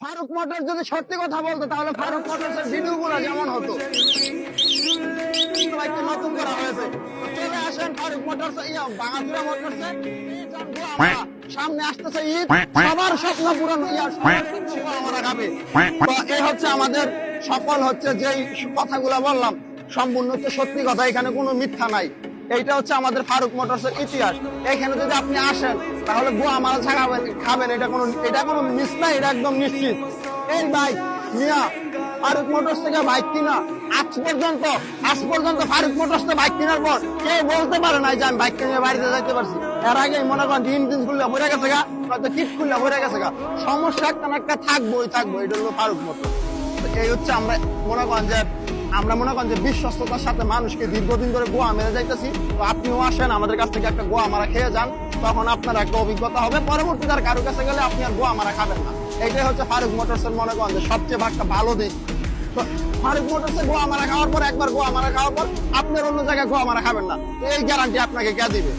Faruk motor যদি সত্যি কথা বলতো তাহলে ফারুক মোটরসের ভিডিও গুলো যেমন হতো একটু নতুন করা হয়েছে। চলে আসেন ফারুক মোটরস বাঙালিরা মোটরসে সামনে আসতেছে ঈদ, সবার স্বপ্ন পূরণ আমরা খাবে। তো এই হচ্ছে আমাদের সফল হচ্ছে যে কথাগুলো বললাম সম্পূর্ণ হচ্ছে সত্যি কথা, এখানে কোনো মিথ্যা নাই। এইটা হচ্ছে আমাদের ফারুক মোটরসের ইতিহাস। এখানে যদি আপনি আসেন তাহলে গোয়া মাল ছাড়াবেন খাবেন, এটা কোনো মিস নাই, এটা একদম নিশ্চিত। এই বাইক মিয়া ফারুক মোটরস থেকে বাইক কিনা আজ পর্যন্ত ফারুক মোটরস থেকে বাইক কেনার পর কেউ বলতে পারে না যে আমি বাইক কিনে বাড়িতে যাইতে পারছি। এর আগে মনে করেন ইঞ্জিন খুললে ভরে গেছে গা, হয়তো কিট খুললে ভরে গেছে গা, সমস্যা একটা না একটা থাকবোই। এটা হলো ফারুক মোটরস। এই হচ্ছে আমরা মনে করেন যে বিশ্বস্ততার সাথে মানুষকে দীর্ঘদিন ধরে গোয়া মেরে যাইতেছি। তো আপনিও আসেন আমাদের কাছ থেকে একটা গোয়া মারা খেয়ে যান, তখন আপনার একটা অভিজ্ঞতা হবে। পরবর্তীতে আর কারো কাছে গেলে আপনি আর গোয়া মারা খাবেন না। এইটাই হচ্ছে ফারুক মোটরসের মনে করেন যে সবচেয়ে একটা ভালো দিক। ফারুক মোটরসে গোয়া মারা খাওয়ার পর একবার গোয়া মারা খাওয়ার পর আপনার অন্য জায়গায় গোয়া মারা খাবেন না, এই গ্যারান্টি আপনাকে কে দিবে?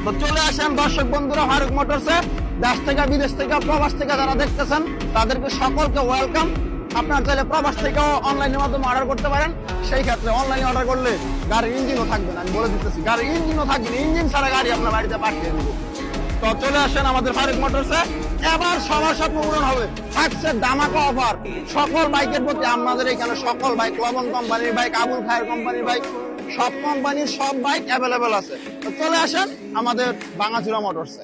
তো চলে আসেন দর্শক বন্ধুরা ফারুক মোটরসে। দেশ থেকে বিদেশ থেকে প্রবাস থেকে যারা দেখতেছেন তাদেরকে সকলকে ওয়েলকাম। আপনার চাইলে প্রবাস থেকেও অনলাইনের মাধ্যমে অর্ডার করতে পারেন। সেই ক্ষেত্রে অনলাইনে অর্ডার করলে গাড়ির ইঞ্জিনও থাকবে না, আমি বলে দিতেছি গাড়ির ইঞ্জিনও থাকবে না, ইঞ্জিন ছাড়া গাড়ি আপনার বাড়িতে পাঠিয়ে দেবো। তো চলে আসেন আমাদের ফারুক মোটরসে, এবার সবার স্বপ্ন পূরণ হবে। থাকছে ধামাকা অফার সকল বাইকের প্রতি। আমাদের এখানে সকল বাইক, লবণ কোম্পানির বাইক, আবুল খায়ের কোম্পানির বাইক, সব কোম্পানির সব বাইক অ্যাভেলেবেল আছে। তো চলে আসেন আমাদের বাঙাচুরা মোটরসে।